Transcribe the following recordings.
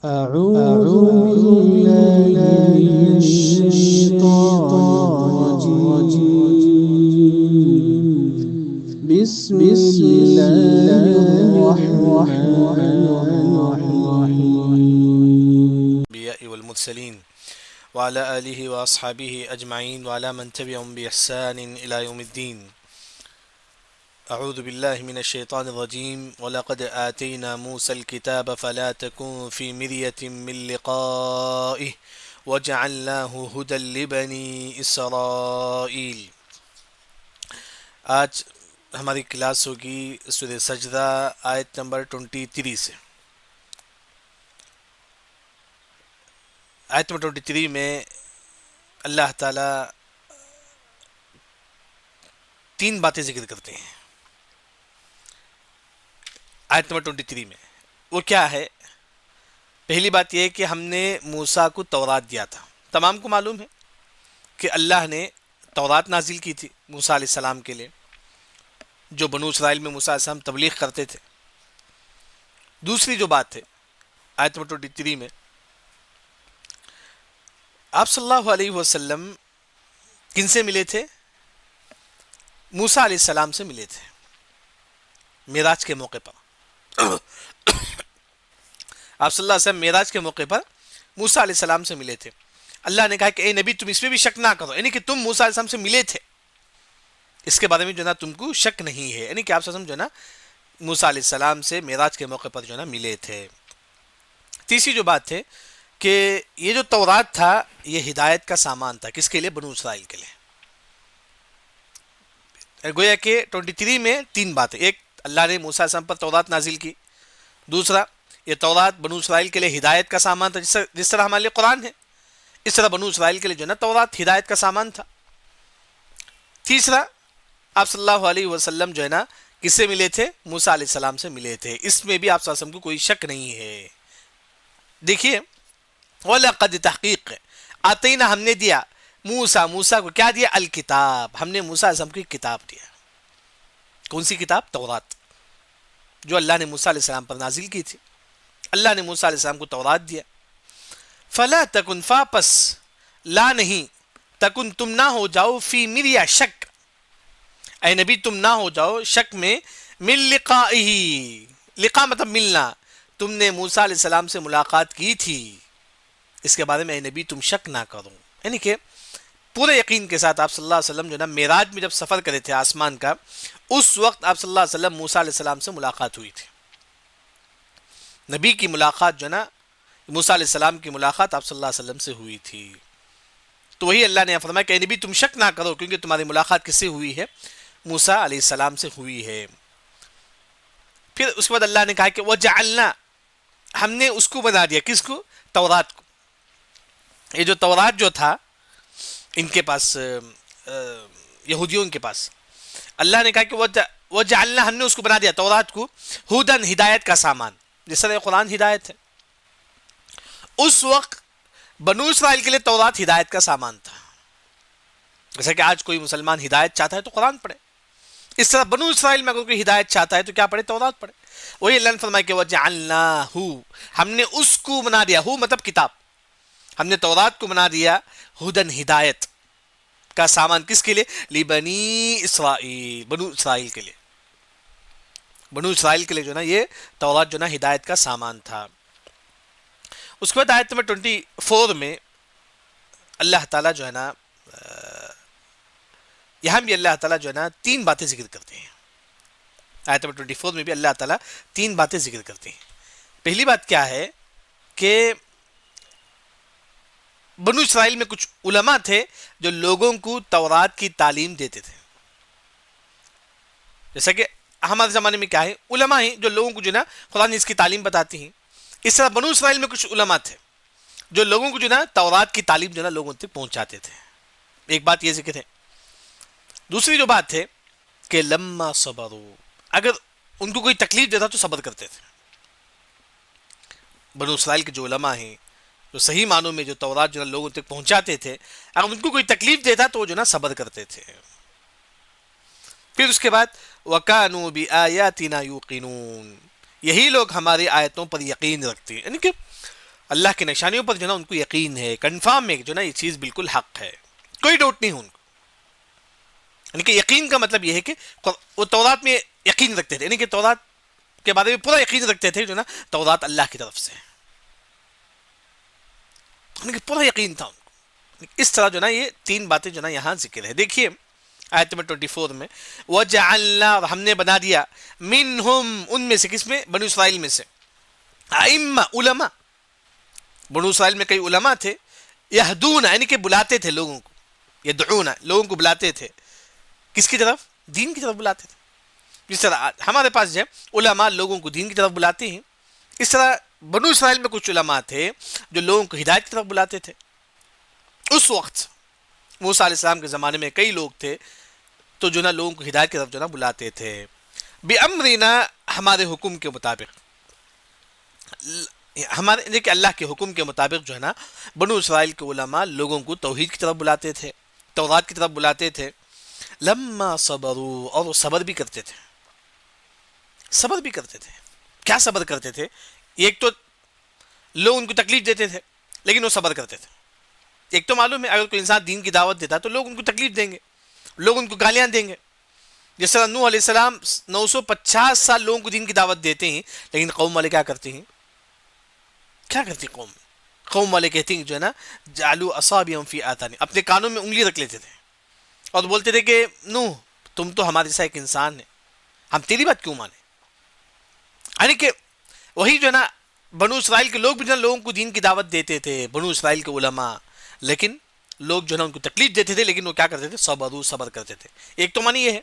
أعوذ بالله من الشيطان الرجيم بسم الله الرحمن الرحيم. الأنبياء والمرسلين وعلى آله وأصحابه أجمعين وعلى من تبعهم بإحسان إلى يوم الدين. أعوذ بالله من الشيطان الرجيم ولقد آتينا موسى الكتاب فلا تكن في مرية من لقائه وجعلناه هدى لبني إسرائيل. آج ہماری کلاس ہوگی سورہ سجدہ آیت نمبر 23 سے. آیت نمبر 23 میں اللہ تعالیٰ تین باتیں ذکر کرتے ہیں. آیت نمبر 23 میں وہ کیا ہے؟ پہلی بات یہ ہے کہ ہم نے موسیٰ کو تورات دیا تھا. تمام کو معلوم ہے کہ اللہ نے تورات نازل کی تھی موسیٰ علیہ السلام کے لیے، جو بنو اسرائیل میں موسیٰ علیہ السلام تبلیغ کرتے تھے. دوسری جو بات ہے آیت نمبر 23 میں، آپ صلی اللہ علیہ وسلم کن سے ملے تھے؟ موسیٰ علیہ السلام سے ملے تھے معراج کے موقع پر. آپ صلی اللہ علیہ وسلم معراج کے موقع پر موسیٰ علیہ السلام سے ملے تھے. اللہ نے کہا کہ اے نبی تم اس میں بھی شک نہ کرو، یعنی کہ تم موسیٰ علیہ السلام سے ملے تھے، اس کے بارے میں جو نا تم کو شک نہیں ہے، یعنی کہ آپ صلی اللہ علیہ وسلم جو نا موسیٰ علیہ السلام سے معراج کے موقع پر جو نا ملے تھے. تیسری جو بات ہے کہ یہ جو تورات تھا یہ ہدایت کا سامان تھا. کس کے لیے؟ بنو اسرائیل کے لیے. گویا کہ 23 میں تین باتیں: ایک، اللہ نے موسیٰ علیہ السلام پر تورات نازل کی. دوسرا، یہ تورات بنو اسرائیل کے لیے ہدایت کا سامان تھا، جس طرح ہمارے لیے قرآن ہے اس طرح بنو اسرائیل کے لیے جو نا تورات ہدایت کا سامان تھا. تیسرا، آپ صلی اللہ علیہ وسلم جو ہے نا کس سے ملے تھے؟ موسیٰ علیہ السلام سے ملے تھے. اس میں بھی آپ صلی اللہ علیہ وسلم کو کوئی شک نہیں ہے. دیکھیے، وَلَقَدْ تحقیق آتینا ہم نے دیا موسیٰ کو کیا دیا؟ الکتاب. ہم نے موسیٰ علیہ السلام کو ایک کتاب دیا. کون سی کتاب؟ تورات، جو اللہ نے موسیٰ علیہ السلام پر نازل کی تھی. اللہ نے موسیٰ علیہ السلام کو تورات دیا. فلا تکن، فاپس لا نہیں، تکن تم نہ ہو جاؤ، فی مریا شک، اے نبی تم نہ ہو جاؤ شک میں، من لقائہ، لقاء مطلب ملنا، تم نے موسیٰ علیہ السلام سے ملاقات کی تھی، اس کے بارے میں اے نبی تم شک نہ کرو. یعنی کہ پورے یقین کے ساتھ آپ صلی اللہ علیہ وسلم جو نا معراج میں جب سفر کرے تھے آسمان کا، اس وقت آپ صلی اللہ علیہ وسلم موسیٰ علیہ السلام سے ملاقات ہوئی تھی. نبی کی ملاقات جو نا موسیٰ علیہ السلام کی ملاقات آپ صلی اللہ علیہ وسلم سے ہوئی تھی. تو وہی اللہ نے فرمایا کہ اے نبی تم شک نہ کرو، کیونکہ تمہاری ملاقات کس سے ہوئی ہے؟ موسیٰ علیہ السلام سے ہوئی ہے. پھر اس کے بعد اللہ نے کہا کہ وَجَعَلْنَا، ہم نے اس کو بنا دیا. کس کو؟ تورات کو. یہ جو تورات جو تھا ان کے پاس، یہودیوں کے پاس، اللہ نے کہا کہ وَجَعَلْنَا، ہم نے اس کو بنا دیا تورات کو، ہُدًى، ہدایت کا سامان. جس طرح قرآن ہدایت ہے، اس وقت بنو اسرائیل کے لیے تورات ہدایت کا سامان تھا. جیسا کہ آج کوئی مسلمان ہدایت چاہتا ہے تو قرآن پڑھے، اس طرح بنو اسرائیل میں اگر کوئی ہدایت چاہتا ہے تو کیا پڑھے؟ تورات پڑھے. وہی اللہ نے فرمایا کہ وَجَعَلْنَاهُ، ہم نے اس کو بنا دیا، ہو مطلب کتاب، ہم نے تورات کو بنا دیا ہدن، ہدایت کا سامان. کس کے لیے؟ لبنی اسرائیل، بنو اسرائیل کے لیے. بنو اسرائیل کے لیے جو نا یہ تورات جو نا ہدایت کا سامان تھا. اس کے بعد آیت نمبر 24 میں اللہ تعالیٰ جو ہے نا یہاں بھی اللہ تعالیٰ جو ہے نا تین باتیں ذکر کرتے ہیں. آیت نمبر 24 میں بھی اللہ تعالیٰ تین باتیں ذکر کرتے ہیں. پہلی بات کیا ہے کہ بنو اسرائیل میں کچھ علماء تھے جو لوگوں کو تورات کی تعلیم دیتے تھے. جیسا کہ ہمارے زمانے میں کیا ہے، علماء ہیں جو لوگوں کو جو نا قرآن اس کی تعلیم بتاتی ہیں. اس طرح بنو اسرائیل میں کچھ علماء تھے جو لوگوں کو جو نا تورات کی تعلیم جو نا لوگوں تک پہنچاتے تھے. ایک بات یہ ذکر ہے. دوسری جو بات ہے کہ لما صبروا، اگر ان کو کوئی تکلیف دیتا تو صبر کرتے تھے. بنو اسرائیل کے جو علماء ہیں، جو صحیح معنوں میں جو تورات جو نا لوگوں تک پہنچاتے تھے، اگر ان کو کوئی تکلیف دیتا تو وہ جو نا صبر کرتے تھے. پھر اس کے بعد وَكَانُوا بِآيَاتِنَا يُوقِنُونَ، یہی لوگ ہماری آیتوں پر یقین رکھتے ہیں. یعنی کہ اللہ کی نشانیوں پر جو ہے نا ان کو یقین ہے، کنفرم ہے کہ جو ہے نا یہ چیز بالکل حق ہے، کوئی ڈاؤٹ نہیں ہے ان کو. یعنی کہ یقین کا مطلب یہ ہے کہ وہ تورات میں یقین رکھتے تھے، یعنی کہ تورات کے بارے میں پورا یقین رکھتے تھے جو نا تورات اللہ کی طرف سے، یعنی کہ پورا یقین تھا ان کو. اس طرح جو نا یہ تین باتیں جو نا یہاں ذکر ہے. دیکھیے آیت نمبر 24 میں وَجَعَلْنَا، اور ہم نے بنا دیا، مِنْهُمْ، ان میں سے، کس میں؟ بنو اسرائیل میں سے، ائمہ، علماء. بنو اسرائیل میں کئی علماء تھے، یہدون، یعنی کہ بلاتے تھے لوگوں کو، یدعون، لوگوں کو بلاتے تھے کس کی طرف؟ دین کی طرف بلاتے تھے. جس طرح ہمارے پاس جو ہے علماء لوگوں کو دین کی طرف بلاتے ہیں، اس طرح بنو اسرائیل میں کچھ علماء تھے جو لوگوں کو ہدایت کی طرف بلاتے تھے. اس وقت موسیٰ علیہ السلام کے زمانے میں کئی لوگ تھے تو جو نا لوگوں کو ہدایت کی طرف جو نا بلاتے تھے. بِأَمْرِنَا، ہمارے حکم کے مطابق، ہمارے دیکھیں اللہ کے حکم کے مطابق جو ہے نا بنو اسرائیل کے علماء لوگوں کو توحید کی طرف بلاتے تھے، تورات کی طرف بلاتے تھے. لما صبروا، اور وہ صبر بھی کرتے تھے، صبر بھی کرتے تھے. کیا صبر کرتے تھے؟ ایک تو لوگ ان کو تکلیف دیتے تھے لیکن وہ صبر کرتے تھے. ایک تو معلوم ہے اگر کوئی انسان دین کی دعوت دیتا تو لوگ ان کو تکلیف دیں گے، لوگ ان کو گالیاں دیں گے. جس طرح نوح علیہ السلام 950 سال لوگوں کو دین کی دعوت دیتے ہیں لیکن قوم والے کیا کرتے ہیں؟ کیا کرتی قوم والے کہتے ہیں جو ہے نا جعلوا اصابعهم فی آذانہم، اپنے کانوں میں انگلی رکھ لیتے تھے اور بولتے تھے کہ نوح تم تو ہمارے جیسا ایک انسان ہے، ہم تیری بات کیوں مانیں؟ یعنی کہ وہی جو ہے نا بنو اسرائیل کے لوگ بھی جو ہے لوگوں کو دین کی دعوت دیتے تھے، بنو اسرائیل کے علماء، لیکن لوگ جو ہے نا ان کو تکلیف دیتے تھے لیکن وہ کیا کرتے تھے؟ صبر کرتے تھے. ایک تو معنی یہ ہے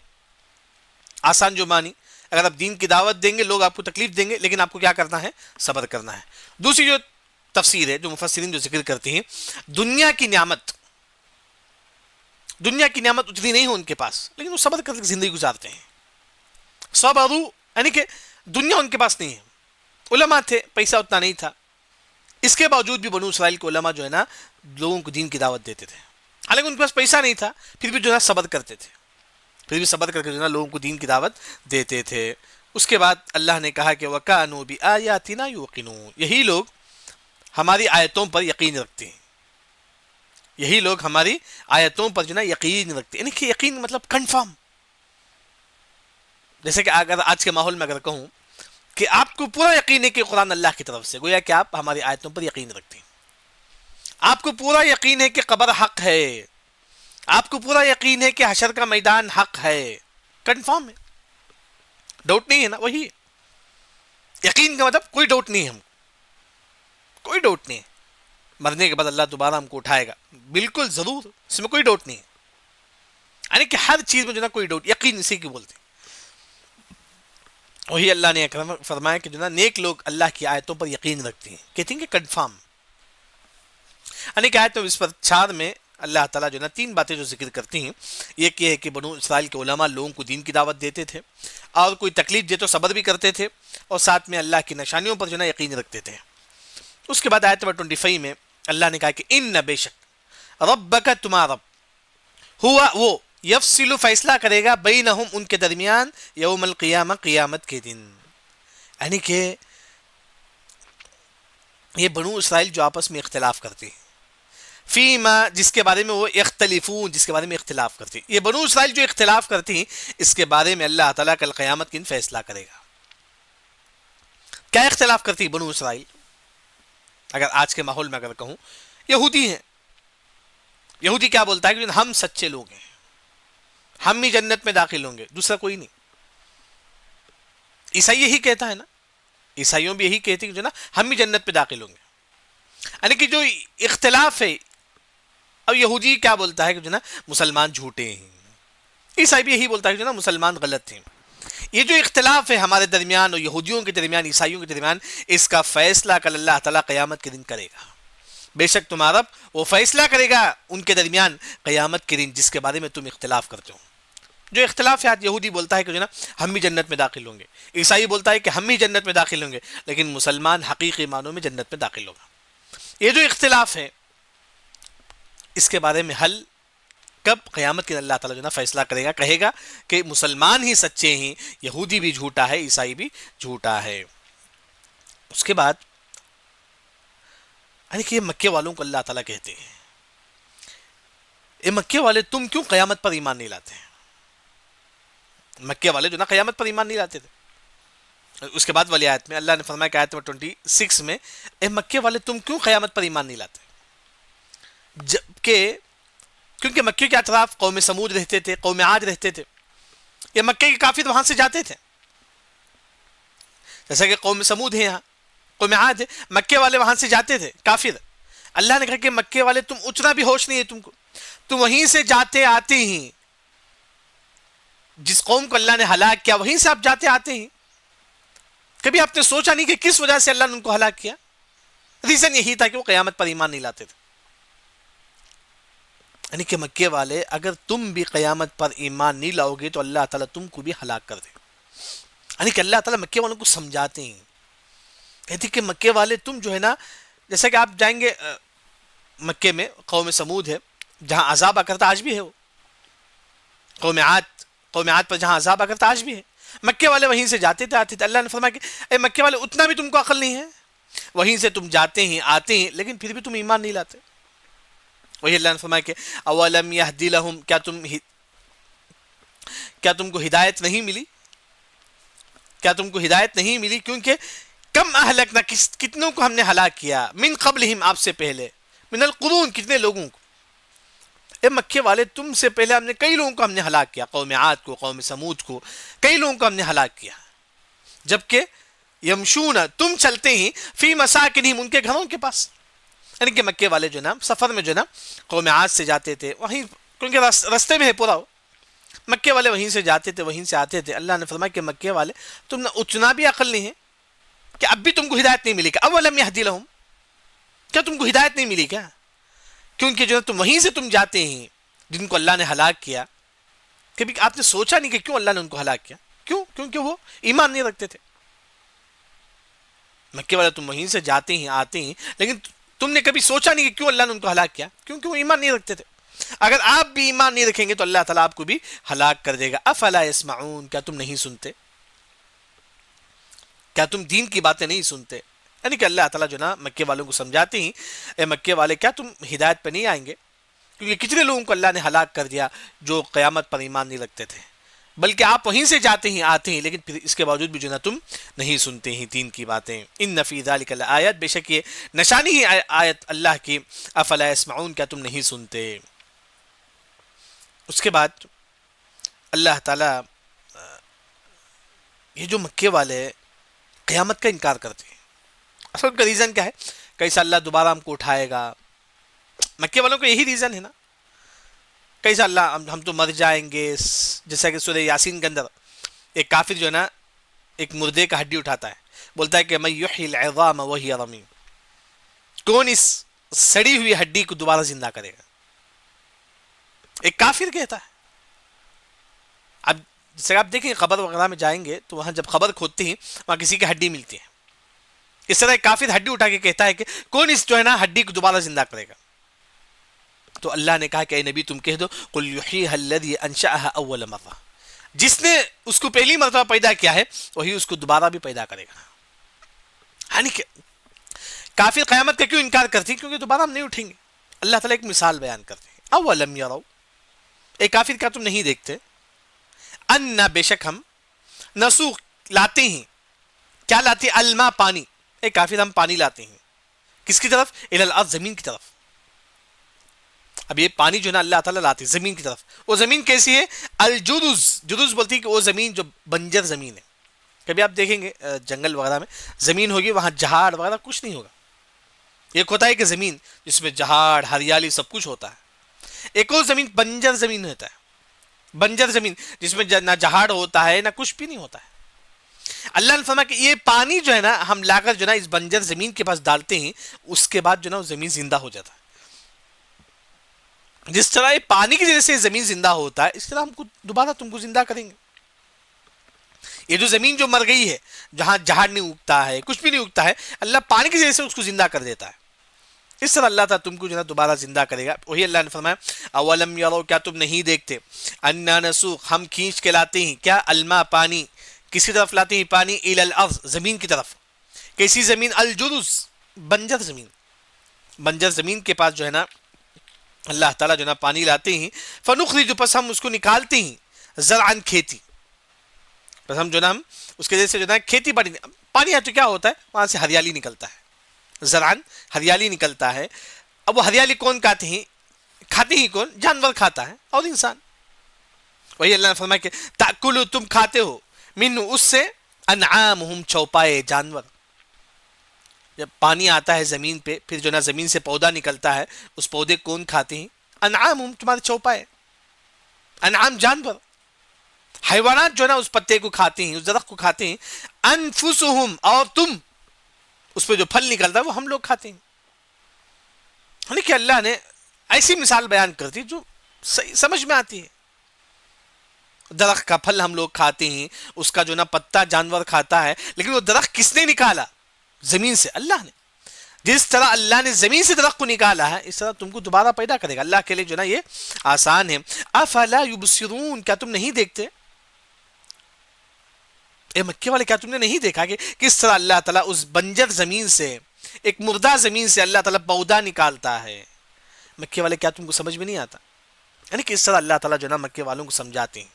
آسان جو معنی، اگر آپ دین کی دعوت دیں گے لوگ آپ کو تکلیف دیں گے لیکن آپ کو کیا کرنا ہے؟ صبر کرنا ہے. دوسری جو تفسیر ہے جو مفسرین جو ذکر کرتے ہیں، دنیا کی نعمت اتنی نہیں ہو ان کے پاس لیکن وہ صبر کر کے زندگی گزارتے ہیں. صبروا یعنی کہ دنیا ان کے پاس نہیں ہے، علماء تھے، پیسہ اتنا نہیں تھا، اس کے باوجود بھی بنو اسرائیل کے علماء جو ہے نا لوگوں کو دین کی دعوت دیتے تھے. حالانکہ ان کے پاس پیسہ نہیں تھا پھر بھی جو ہے صبر کرتے تھے، پھر بھی صبر کر کے جو ہے نا لوگوں کو دین کی دعوت دیتے تھے. اس کے بعد اللہ نے کہا کہ وَكَانُوا بِآيَاتِنَا يُوقِنُونَ، یہی لوگ ہماری آیتوں پر یقین رکھتے ہیں، یہی لوگ ہماری آیتوں پر جو نا یقین رکھتے ہیں. یعنی کہ یقین مطلب کنفرم. جیسے کہ اگر آج کے ماحول میں اگر کہوں کہ آپ کو پورا یقین ہے کہ قرآن اللہ کی طرف سے، گویا کہ آپ ہماری آیتوں پر یقین رکھتے ہیں. آپ کو پورا یقین ہے کہ قبر حق ہے، آپ کو پورا یقین ہے کہ حشر کا میدان حق ہے، کنفرم ہے، ڈاؤٹ نہیں ہے نا. وہی یقین کا مطلب کوئی ڈاؤٹ نہیں ہے، ہم کوئی ڈاؤٹ نہیں ہے مرنے کے بعد اللہ دوبارہ ہم کو اٹھائے گا، بالکل ضرور، اس میں کوئی ڈاؤٹ نہیں ہے. یعنی کہ ہر چیز میں جو نا کوئی ڈاؤٹ، یقین اسی کی بولتے ہیں. وہی اللہ نے فرمایا کہ جو نا نیک لوگ اللہ کی آیتوں پر یقین رکھتے ہیں، کہتے ہیں کہ کنفرم. یعنی کہ آیت اس پر 4 میں اللہ تعالیٰ جو نا 3 باتیں جو ذکر کرتی ہیں، ایک یہ ہے کہ بنو اسرائیل کے علماء لوگوں کو دین کی دعوت دیتے تھے اور کوئی تکلیف دے تو صبر بھی کرتے تھے، اور ساتھ میں اللہ کی نشانیوں پر جو نا یقین رکھتے تھے. اس کے بعد آیت نمبر 25 میں اللہ نے کہا کہ ان بے شک ربک، تمہارا رب، ہوا وہ، یفصل فیصلہ کرے گا، بینہم ان کے درمیان، یوم القیامہ قیامت کے دن. یعنی کہ یہ بنو اسرائیل جو آپس میں اختلاف کرتے ہیں، فیما جس کے بارے میں وہ یختلفون، جس کے بارے میں اختلاف کرتے ہیں، یہ بنو اسرائیل جو اختلاف کرتی ہیں اس کے بارے میں اللہ تعالیٰ کل قیامت کے دن فیصلہ کرے گا. کیا اختلاف کرتی ہے بنو اسرائیل؟ اگر آج کے ماحول میں اگر کہوں، یہودی ہیں. یہودی کیا بولتا ہے کہ ہم سچے لوگ ہیں، ہم ہی جنت میں داخل ہوں گے، دوسرا کوئی نہیں. عیسائی یہی کہتا ہے نا، عیسائیوں بھی یہی کہتی کہ جو نا ہم ہی جنت پہ داخل ہوں گے. یعنی کہ جو اختلاف ہے، اب یہودی کیا بولتا ہے کہ جو نا مسلمان جھوٹے ہیں، عیسائی بھی یہی بولتا ہے کہ جو نا مسلمان غلط ہیں. یہ جو اختلاف ہے ہمارے درمیان اور یہودیوں کے درمیان، عیسائیوں کے درمیان، اس کا فیصلہ کل اللہ تعالیٰ قیامت کے دن کرے گا. بے شک تمہارا رب وہ فیصلہ کرے گا ان کے درمیان قیامت کے دن جس کے بارے میں تم اختلاف کرتے ہو. جو اختلاف ہے، آج یہودی بولتا ہے کہ جو نا ہم بھی جنت میں داخل ہوں گے، عیسائی بولتا ہے کہ ہم بھی جنت میں داخل ہوں گے، لیکن مسلمان حقیقی معنوں میں جنت میں داخل ہوگا. یہ جو اختلاف ہے اس کے بارے میں حل کب؟ قیامت کے دن اللہ تعالیٰ جو نا فیصلہ کرے گا، کہے گا کہ مسلمان ہی سچے ہیں، یہودی بھی جھوٹا ہے، عیسائی بھی جھوٹا ہے. اس کے بعد یعنی کہ یہ مکے والوں کو اللہ تعالیٰ کہتے ہیں اے مکے والے تم کیوں قیامت پر ایمان نہیں لاتے ہیں؟ مکے والے جو نا قیامت پر ایمان نہیں لاتے تھے. اس کے بعد والی آیت میں اللہ نے فرمایا کہ آیت نمبر 26 میں اے مکے والے تم کیوں قیامت پر ایمان نہیں لاتے؟ جبکہ کیونکہ مکے کے اطراف قوم سمود رہتے تھے، قوم عاد رہتے تھے. یہ مکے کے کافر وہاں سے جاتے تھے، جیسا کہ قوم سمود ہے، یہاں قوم عاد ہے، مکے والے وہاں سے جاتے تھے کافر. اللہ نے کہا کہ مکے والے تم اتنا بھی ہوش نہیں ہے تم کو، تم وہیں سے جاتے آتے ہی، جس قوم کو اللہ نے ہلاک کیا وہیں سے آپ جاتے آتے ہی. کبھی آپ نے سوچا نہیں کہ کس وجہ سے اللہ نے ان کو ہلاک کیا؟ ریزن یہی تھا کہ وہ قیامت پر ایمان نہیں لاتے تھے. یعنی کہ مکے والے اگر تم بھی قیامت پر ایمان نہیں لاؤ گے تو اللہ تعالیٰ تم کو بھی ہلاک کر دے گا. یعنی کہ اللہ تعالیٰ مکے والوں کو سمجھاتے ہیں، کہتے کہ مکے والے تم جو ہے نا، جیسا کہ آپ جائیں گے مکے میں قوم سمود ہے جہاں عذاب آ کرتا آج بھی ہے، وہ قوم عاد پر جہاں عذاب آ کرتا آج بھی ہے. مکے والے وہیں سے جاتے تھے آتے تھے. اللہ نے فرمایا کہ اے مکے والے اتنا بھی تم کو عقل نہیں ہے، وہیں سے تم جاتے ہیں آتے ہیں لیکن پھر بھی تم ایمان نہیں لاتے. وہی اللہ نے فرمایا کہ اولم یہدی لہم، کیا تم کو ہدایت نہیں ملی؟ کیا تم کو ہدایت نہیں ملی؟ کیونکہ کم اہلکنا، کتنوں کو ہم نے ہلاک کیا، من قبلہم، آپ سے پہلے، من القرون، کتنے لوگوں کو. اے مکے والے تم سے پہلے ہم نے کئی لوگوں کو ہم نے ہلاک کیا، قوم عاد کو، قوم سمود کو، کئی لوگوں کو ہم نے ہلاک کیا. جبکہ یمشون، تم چلتے ہی، فی مساکنہم، ان کے گھروں کے پاس. یعنی کہ مکے والے جو نا سفر میں جو نا قوم عاد سے جاتے تھے وہیں، کیونکہ رستے میں ہے پورا ہو، مکے والے وہیں سے جاتے تھے وہیں سے آتے تھے. اللہ نے فرمایا کہ مکے والے تم نے اتنا بھی عقل نہیں ہے کہ اب بھی تم کو ہدایت نہیں ملی کیا؟ اولم یہدی لہم، کیا تم کو ہدایت نہیں ملی کیا؟ کیونکہ جو تم وہیں سے تم جاتے ہیں جن کو اللہ نے ہلاک کیا. کبھی آپ نے سوچا نہیں کہ کیوں اللہ نے ان کو ہلاک کیا؟ کیوں؟ کیونکہ وہ ایمان نہیں رکھتے تھے. مکے والے تم وہیں سے جاتے ہیں آتے ہیں لیکن تم نے کبھی سوچا نہیں کہ کیوں اللہ نے ان کو ہلاک کیا؟ کیونکہ وہ ایمان نہیں رکھتے تھے. اگر آپ بھی ایمان نہیں رکھیں گے تو اللہ تعالیٰ آپ کو بھی ہلاک کر دے گا. افلا یسمعون، کیا تم نہیں سنتے؟ کیا تم دین کی باتیں نہیں سنتے؟ یعنی کہ اللہ تعالیٰ جو نا مکے والوں کو سمجھاتے ہیں، اے مکے والے کیا تم ہدایت پہ نہیں آئیں گے؟ کیونکہ کتنے لوگوں کو اللہ نے ہلاک کر دیا جو قیامت پر ایمان نہیں رکھتے تھے. بلکہ آپ وہیں سے جاتے ہیں آتے ہیں لیکن پھر اس کے باوجود بھی جو نا تم نہیں سنتے ہیں دین کی باتیں. ان فی ذلک لآیات، بے شک یہ نشانی ہی آیت اللہ کی. افلا یسمعون، کیا تم نہیں سنتے؟ اس کے بعد اللہ تعالیٰ یہ جو مکے والے قیامت کا انکار کرتے ہیں، اصل کا ریزن کیا ہے؟ کیسا اللہ دوبارہ ہم کو اٹھائے گا. مکے والوں کو یہی ریزن ہے نا، کیسا اللہ ہم تو مر جائیں گے. جیسا کہ سورہ یاسین کے اندر ایک کافر جو ہے نا ایک مردے کا ہڈی اٹھاتا ہے، بولتا ہے کہ من یحیی العظام وہی رمیم، کون اس سڑی ہوئی ہڈی کو دوبارہ زندہ کرے گا؟ ایک کافر کہتا ہے. اب جیسے آپ دیکھیں قبر وغیرہ میں جائیں گے تو وہاں جب قبر کھودتے ہیں وہاں کسی کی ہڈی ملتی ہے. اس طرح ایک کافر ہڈی اٹھا کے کہتا ہے کہ کون اس جو ہے نا ہڈی کو دوبارہ زندہ کرے گا؟ تو اللہ نے کہا کہ اے نبی تم کہہ دو قل یحییھا الذی انشأھا اول مرہ، جس نے اس کو پہلی مرتبہ پیدا کیا ہے وہی اس کو دوبارہ بھی پیدا کرے گا. یعنی کہ کافر قیامت کا کیوں انکار کرتے ہیں؟ کیونکہ دوبارہ ہم نہیں اٹھیں گے. اللہ تعالیٰ ایک مثال بیان کرتے ہیں، اولم یروا، اے کافر کیا تم نہیں دیکھتے، انا، بے شک ہم، نسوق لاتے ہیں، کیا لاتے ہیں؟ الماء، پانی. اے کافر ہم پانی لاتے ہیں کس کی طرف؟ الی الارض، زمین کی طرف. اب یہ پانی جو ہے نا اللہ تعالیٰ لاتے ہیں زمین کی طرف. وہ زمین کیسی ہے؟ الجدز، جدز بولتی ہے کہ وہ زمین جو بنجر زمین ہے. کبھی آپ دیکھیں گے جنگل وغیرہ میں زمین ہوگی وہاں جہاڑ وغیرہ کچھ نہیں ہوگا. ایک ہوتا ہے کہ زمین جس میں جہاڑ ہریالی سب کچھ ہوتا ہے، ایک اور زمین بنجر زمین ہوتا ہے. بنجر زمین جس میں نہ جہاڑ ہوتا ہے نہ کچھ بھی نہیں ہوتا ہے. اللہ نے فرمایا کہ یہ پانی جو ہے نا ہم لا کر جو ہے نا اس بنجر زمین کے پاس ڈالتے ہیں، اس کے بعد جو ہے نا وہ زمین زندہ ہو جاتا ہے. جس طرح یہ پانی کی وجہ سے زمین زندہ ہوتا ہے اس طرح ہم کو دوبارہ تم کو زندہ کریں گے. یہ جو زمین جو مر گئی ہے جہاں جہاڑ نہیں اگتا ہے کچھ بھی نہیں اگتا ہے، اللہ پانی کی وجہ سے اس کو زندہ کر دیتا ہے. اس طرح اللہ تعالیٰ تم کو جو ہے دوبارہ زندہ کرے گا. وہی اللہ نے فرمایا اولم یروا، کیا تم نہیں دیکھتے، انا نسوق، ہم کھینچ کے لاتے ہیں، کیا؟ الماء، پانی. کسی طرف لاتے ہیں پانی؟ الی الارض، زمین کی طرف. کیسی زمین؟ الجرز، بنجر زمین. بنجر زمین کے پاس جو ہے نا اللہ تعالیٰ جو ہے نا پانی لاتے ہیں، فنخرج، پس ہم اس کو نکالتے ہیں، زرعن، کھیتی، بس ہم جو ہے نا ہم اس کے ذریعے سے جو ہے نا کھیتی باڑی، پانی ہے تو کیا ہوتا ہے وہاں سے ہریالی نکلتا ہے، زرعن، ہریالی نکلتا ہے۔ اب وہ ہریالی کون کھاتے ہی کون؟ جانور کھاتا ہے اور انسان۔ وہی اللہ نے فرمایا کہ تاکلوا، تم کھاتے ہو، من، اس سے، انعامہم، چوپائے، جانور۔ جب پانی آتا ہے زمین پہ، پھر جو نا زمین سے پودا نکلتا ہے، اس پودے کون کھاتے ہیں؟ انعامہم، تمہارے چوپائے، انعام، جانور۔ حیوانات جو نا اس پتے کو کھاتے ہیں، اس درخت کو کھاتے ہیں۔ انفسہم، اور تم، اس پہ جو پھل نکلتا ہے وہ ہم لوگ کھاتے ہیں۔ یعنی کہ اللہ نے ایسی مثال بیان کر دی جو صحیح سمجھ میں آتی ہے۔ درخت کا پھل ہم لوگ کھاتے ہیں، اس کا جو نا پتا جانور کھاتا ہے، لیکن وہ درخت کس نے نکالا؟ زمین سے، اللہ نے۔ جس طرح اللہ نے زمین سے درخت کو نکالا ہے، اس طرح تم کو دوبارہ پیدا کرے گا۔ اللہ کے لیے جو نا یہ آسان ہے۔ افلا یبصرون، کیا تم نہیں دیکھتے؟ اے مکے والے، کیا تم نے نہیں دیکھا کہ کس طرح اللہ تعالیٰ اس بنجر زمین سے، ایک مردہ زمین سے اللہ تعالیٰ پودا نکالتا ہے؟ مکے والے، کیا تم کو سمجھ میں نہیں آتا؟ یعنی کہ اس طرح اللہ تعالیٰ جو نا مکے والوں کو سمجھاتے ہیں۔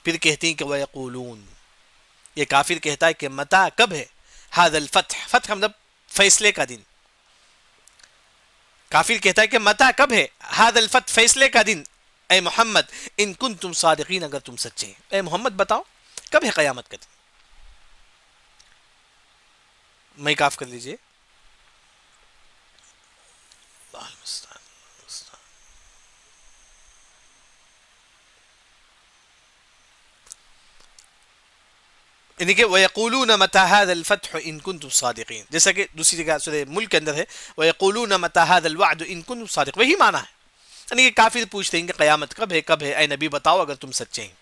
پھر کہتے ہیں کہ وَيَقُولُونَ، یہ کافر کہتا ہے کہ متا، کب ہے؟ هذا الفتح، فتح مطلب فیصلے کا دن۔ کافر کہتا ہے کہ متا، کب ہے؟ هذا الفتح، فیصلے کا دن، اے محمد، ان کنتم صادقین، اگر تم سچے ہیں۔ اے محمد بتاؤ کب ہے قیامت کا دن؟ مائک آف کر لیجئے۔ یعنی کہ وَيَقُولُونَ مَتَى هَذَا الْفَتْحُ إِن كُنتُمْ صَادِقِينَ، جیسا کہ دوسری جگہ سورہ ملک کے اندر ہے وَيَقُولُونَ مَتَى هَذَا الْوَعْدُ إِن كُنتُمْ صَادِقِينَ، وہی معنی ہے۔ یعنی کہ کافر پوچھتے ہیں کہ قیامت کب ہے، کب ہے؟ اے نبی بتاؤ اگر تم سچے ہیں۔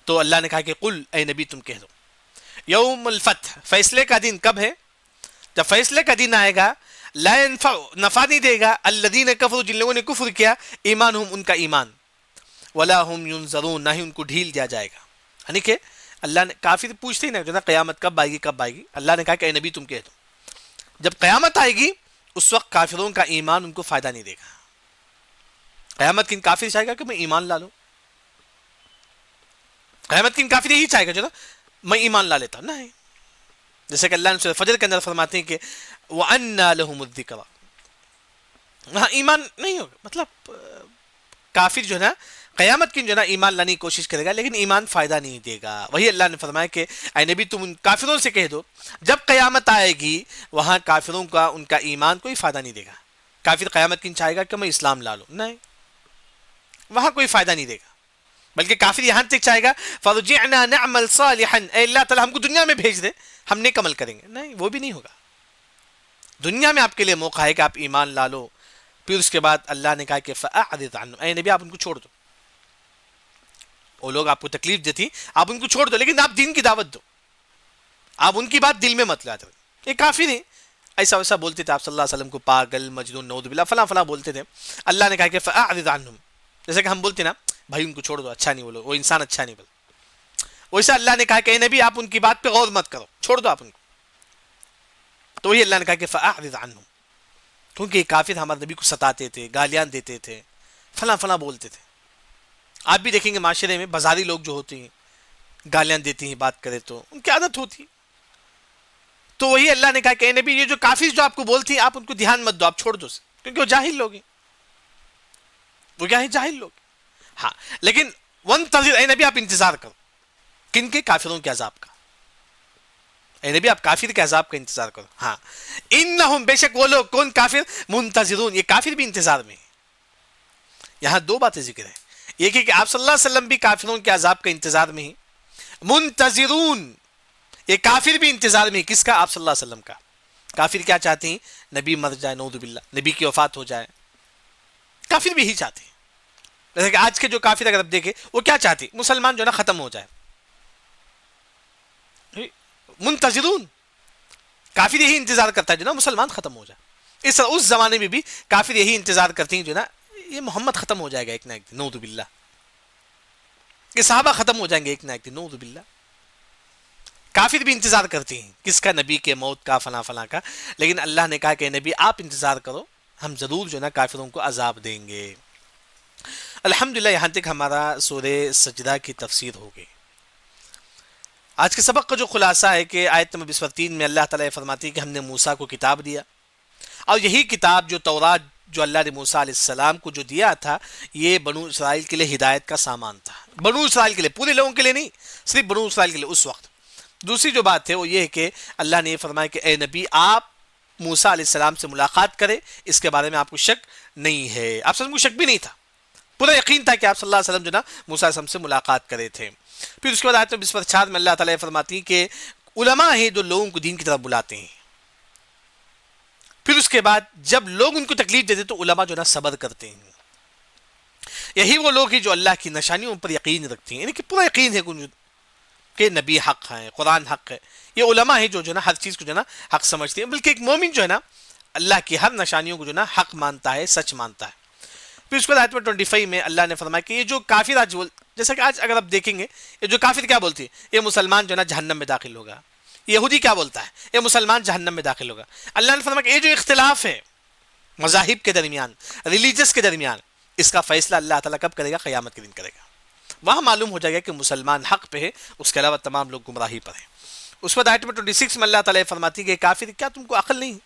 تو اللہ نے کہا کہ قل، اے نبی تم کہہ دو، یوم الفتح، فیصلے کا دن کب ہے؟ جب فیصلے کا دن آئے گا، لا ينفع، نفع نہیں دے گا، الذین کفروا، جن لوگوں نے کفر کیا، ایمانہم، ان کا ایمان، ولا هم ينظرون، نہ ہی ان کو ڈھیل دیا جائے گا۔ یعنی کہ اللہ نے، کافر پوچھتے ہی نا جو نا قیامت کب آئے گی، کب آئے گی؟ اللہ نے کہا کہ اے نبی تم کہہ دو، جب قیامت آئے گی اس وقت کافروں کا ایمان ان کو فائدہ نہیں دے گا۔ قیامت کن کافر چاہے گا کہ میں ایمان لا لوں؟ قیامت کن کافر یہی چاہے گا جو نا میں ایمان لا لیتا ہوں، نہیں۔ جیسے کہ اللہ نے سورہ فجر کے اندر فرماتے ہیں کہ وَأَنَّا لَهُمُ الذِّكْرَى، وہاں ایمان نہیں ہوگا، مطلب کافر جو ہے نا قیامت کی جو ہے نا ایمان لانے کی کوشش کرے گا لیکن ایمان فائدہ نہیں دے گا۔ وہی اللہ نے فرمایا کہ اے نبی تم ان کافروں سے کہہ دو جب قیامت آئے گی وہاں کافروں کا ان کا ایمان کوئی فائدہ نہیں دے گا۔ کافر قیامت کن چاہے گا کہ میں اسلام لا لوں، نہیں، وہاں کوئی فائدہ نہیں دے گا، بلکہ کافر یہاں تک چاہے گا فَرْجِعْنَا نَعْمَلْ صَالِحًا، اے اللہ تعالیٰ ہم کو دنیا میں بھیج دے، ہم نیک عمل کریں گے، نہیں، وہ بھی نہیں ہوگا۔ دنیا میں آپ کے لیے موقع ہے کہ آپ ایمان لا لو، پھر اس کے بعد اللہ نے کہا کہ فَأَعْرِضْ عَنْهُمْ، اے نبی آپ ان کو چھوڑ دو، وہ لوگ آپ کو تکلیف دیتی آپ ان کو چھوڑ دو، لیکن آپ دین کی دعوت دو، آپ ان کی بات دل میں مت لا دو۔ یہ کافر ہیں، ایسا ویسا بولتے تھے آپ صلی اللہ علیہ وسلم کو، پاگل، مجنون، نعوذ باللہ، فلاں فلاں بولتے تھے۔ اللہ نے کہا کہ فَأَعْرِضْ عَنْهُمْ، جیسے کہ ہم بولتے نا بھائی ان کو چھوڑ دو، اچھا نہیں، بولو وہ انسان اچھا نہیں، بول ویسا اللہ نے کہا کہ اے نبی آپ ان کی بات پہ غور مت کرو، چھوڑ دو آپ ان کو۔ تو وہی اللہ نے کہا کہ فَأَعْرِضْ عَنْهُمْ، کیونکہ کافر ہمارے نبی کو ستاتے تھے، گالیاں دیتے تھے، فلاں فلاں بولتے تھے۔ آپ بھی دیکھیں گے معاشرے میں بازاری لوگ جو ہوتے ہیں گالیاں دیتی ہیں، بات کرے تو ان کی عادت ہوتی ہے۔ تو وہی اللہ نے کہا کہ اے نبی یہ جو کافر جو آپ کو بولتی ہیں آپ ان کو دھیان مت دو، آپ چھوڑ دو، کیونکہ وہ جاہل لوگ ہیں، وہ کیا ہے، جاہل لوگ۔ ہاں لیکن وانتظر، اے نبی آپ انتظار کرو، کن کے؟ کافروں کے عذاب کا۔ اے نبی آپ کافر کے عذاب کا انتظار کرو۔ ہاں انہم، بے شک وہ لوگ، کون؟ کافر، منتظرون، یہ کافر بھی انتظار میں ہیں۔ یہاں دو باتیں ذکر ہیں، ایک ہے کہ آپ صلی اللہ علیہ وسلم بھی کافروں کے عذاب کا انتظار میں ہیں، منتظرون، یہ کافر بھی انتظار میں ہیں، کس کا؟ آپ صلی اللہ علیہ وسلم کا۔ کافر کیا چاہتے ہیں؟ نبی مر جائے، نعوذ باللہ، نبی کی وفات ہو جائے، کافر بھی یہی چاہتے ہیں۔ جیسے کہ آج کے جو کافر اگر آپ دیکھیں وہ کیا چاہتے ہیں؟ مسلمان جو ہے نا ختم ہو جائے۔ منتظرون، کافر یہی انتظار کرتا ہے جو نا مسلمان ختم ہو جائے۔ اس زمانے میں بھی کافر یہی انتظار کرتے ہیں جو نا یہ محمد ختم ہو جائے گا ایک نہ ایک دن، نعوذ باللہ، یہ صحابہ ختم ہو جائیں گے ایک نہ ایک دن، نعوذ باللہ۔ کافر بھی انتظار کرتے ہیں کس کا؟ نبی کے موت کا، فلاں فلاں کا. لیکن اللہ نے کہا کہ نبی آپ انتظار کرو، ہم ضرور جو ہے نا کافروں کو عذاب دیں گے. الحمدللہ یہاں تک ہمارا سورہ سجدہ کی تفسیر ہو گئی. آج کے سبق کا جو خلاصہ ہے کہ آیت نمبر 23 میں اللہ تعالیٰ فرماتی ہے کہ ہم نے موسیٰ کو کتاب دیا، اور یہی کتاب جو تورات جو اللہ نے موسیٰ علیہ السلام کو جو دیا تھا، یہ بنو اسرائیل کے لیے ہدایت کا سامان تھا. بنو اسرائیل کے لیے، پورے لوگوں کے لیے نہیں، صرف بنو اسرائیل کے لیے اس وقت. دوسری جو بات ہے وہ یہ ہے کہ اللہ نے یہ فرمایا کہ اے نبی آپ موسیٰ علیہ السلام سے ملاقات کرے، اس کے بارے میں آپ کو شک نہیں ہے. آپ سے کو شک بھی نہیں تھا، پورا یقین تھا کہ آپ صلی اللہ علیہ وسلم جو نا موسیٰ علیہ السلام سے ملاقات کرے تھے. پھر اس کے بعد آیت نمبر 24 میں اللہ تعالیٰ فرماتی ہے کہ علماء ہیں جو لوگوں کو دین کی طرف بلاتے ہیں. پھر اس کے بعد جب لوگ ان کو تکلیف دیتے تو علماء جو نا صبر کرتے ہیں. یہی وہ لوگ ہیں جو اللہ کی نشانیوں پر یقین رکھتے ہیں، یعنی کہ پورا یقین ہے کہ نبی حق ہے، قرآن حق ہے. یہ علماء ہیں جو نا ہر چیز کو جو نا حق سمجھتے ہیں، بلکہ ایک مومن جو ہے نا اللہ کی ہر نشانیوں کو جو نا حق مانتا ہے، سچ مانتا ہے. پھر اس کے بعد آیت نمبر 25 میں اللہ نے فرمایا کہ یہ جو کافر آج جیسا کہ آج اگر آپ دیکھیں گے یہ جو کافر کیا بولتی ہے، یہ مسلمان جو ہے نا جہنم میں داخل ہوگا. یہودی کیا بولتا ہے، یہ مسلمان جہنم میں داخل ہوگا. اللہ نے فرمایا کہ یہ جو اختلاف ہے مذاہب کے درمیان، ریلیجس کے درمیان، اس کا فیصلہ اللہ تعالیٰ کب کرے گا؟ قیامت کے دن کرے گا. وہاں معلوم ہو جائے گا کہ مسلمان حق پہ ہے، اس کے علاوہ تمام لوگ گمراہی پر ہیں. اس وقت آیت نمبر 26 میں اللہ تعالیٰ فرماتی ہے کہ کافر کیا تم کو عقل نہیں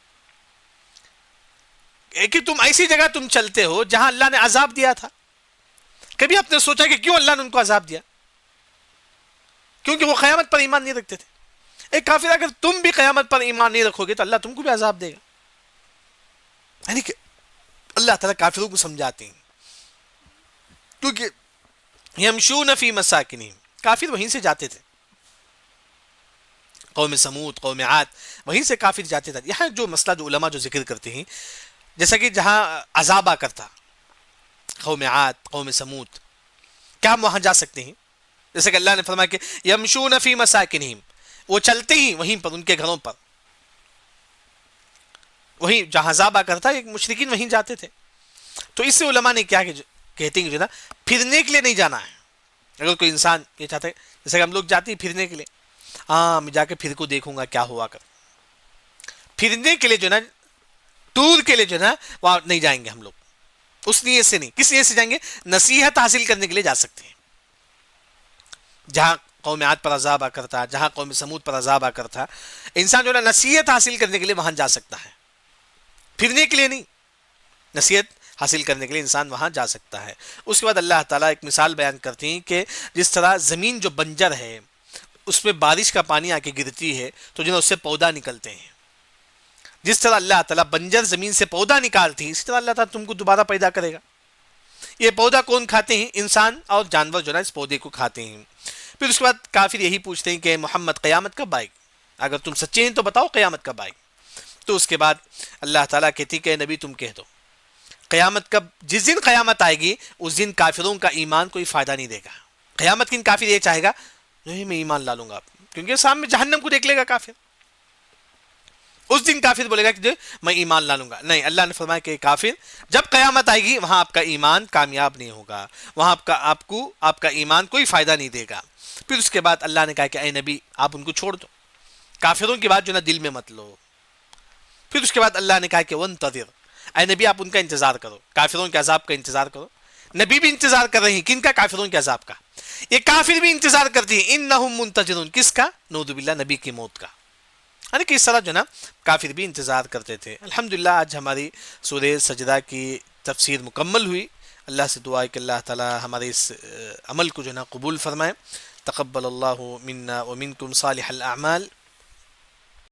کہ تم ایسی جگہ تم چلتے ہو جہاں اللہ نے عذاب دیا تھا؟ کبھی آپ نے سوچا کہ کیوں اللہ نے ان کو عذاب دیا؟ کیونکہ وہ قیامت پر ایمان نہیں رکھتے تھے. ایک کافر اگر تم بھی قیامت پر ایمان نہیں رکھو گے تو اللہ تم کو بھی عذاب دے گا. یعنی کہ اللہ تعالیٰ کافروں کو سمجھاتے ہیں، کیونکہ یمشون فی مساکنہم، کافر وہیں سے جاتے تھے. قوم سمود، قوم عاد، وہیں سے کافر جاتے تھے. یہاں جو مسئلہ جو علماء جو ذکر کرتے ہیں، جیسا کہ جہاں عذاب آ کرتا قوم عاد، قوم سمود، کیا ہم وہاں جا سکتے ہیں؟ جیسے کہ اللہ نے فرمایا کہ یمشون فی مساکنہم، وہ چلتے ہی وہیں پر ان کے گھروں پر، وہیں جہاں عذاب آ کرتا ایک مشرکین وہیں جاتے تھے. تو اس سے علماء نے کیا کہتے ہیں کہ جو نا پھرنے کے لیے نہیں جانا ہے. اگر کوئی انسان یہ چاہتا ہے، جیسے کہ ہم لوگ جاتے ہیں پھرنے کے لیے، ہاں میں جا کے پھر کو دیکھوں گا کیا ہوا کر، پھرنے کے لیے جو نا ٹور کے لیے جو نا وہاں نہیں جائیں گے ہم لوگ. اس نیت سے نہیں، کس نیت سے جائیں گے؟ نصیحت حاصل کرنے کے لیے جا سکتے ہیں. جہاں قوم عاد پر عذاب آ کرتا، جہاں قوم سمود پر عذاب آ کرتا، انسان جو نا نصیحت حاصل کرنے کے لیے وہاں جا سکتا ہے، پھرنے کے لیے نہیں. نصیحت حاصل کرنے کے لیے انسان وہاں جا سکتا ہے. اس کے بعد اللہ تعالیٰ ایک مثال بیان کرتے ہیں کہ جس طرح زمین جو بنجر ہے اس میں بارش کا پانی آ کے گرتی ہے تو جو اس سے پودا نکلتے ہیں. جس طرح اللہ تعالیٰ بنجر زمین سے پودا نکالتی ہے، اسی طرح اللہ تعالیٰ تم کو دوبارہ پیدا کرے گا. یہ پودا کون کھاتے ہیں؟ انسان اور جانور جو نا اس پودے کو کھاتے ہیں. پھر اس کے بعد کافر یہی پوچھتے ہیں کہ محمد قیامت کب آئے گی؟ اگر تم سچے ہیں تو بتاؤ قیامت کب آئے گی. تو اس کے بعد اللہ تعالیٰ کہتی کہ نبی تم کہہ دو قیامت کب، جس دن قیامت آئے گی اس دن کافروں کا ایمان کوئی فائدہ نہیں دے گا. قیامت کے دن کافر یہ چاہے گا نہیں میں ایمان لا لوں گا، کیونکہ سامنے جہنم کو دیکھ لے گا کافر. اس دن کافر بولے گا کہ میں ایمان لا لوں گا. نہیں، اللہ نے فرمایا کہ کافر جب قیامت آئے گی وہاں آپ کا ایمان کامیاب نہیں ہوگا، وہاں آپ کا ایمان کوئی فائدہ نہیں دے گا. پھر اس کے بعد اللہ نے کہا کہ اے نبی آپ ان کو چھوڑ دو، کافروں کی بات جو نا دل میں مت لو. پھر اس کے بعد اللہ نے کہا کہ وانتظر، اے نبی آپ ان کا انتظار کرو، کافروں کے عذاب کا انتظار کرو. نبی بھی انتظار کر رہے ہیں کن کا؟ کافروں کے عذاب کا. یہ کافر بھی انتظار کرتی ہیں، انہم منتظرون، کس کا؟ نعوذ باللہ نبی کی موت کا. یعنی کہ اس طرح جو نا کافر بھی انتظار کرتے تھے. الحمدللہ آج ہماری سورہ سجدہ کی تفسیر مکمل ہوئی. اللہ سے دعا ہے کہ اللہ تعالی ہمارے اس عمل کو جو نا قبول فرمائے. تقبل اللہ منا ومنکم صالح الاعمال.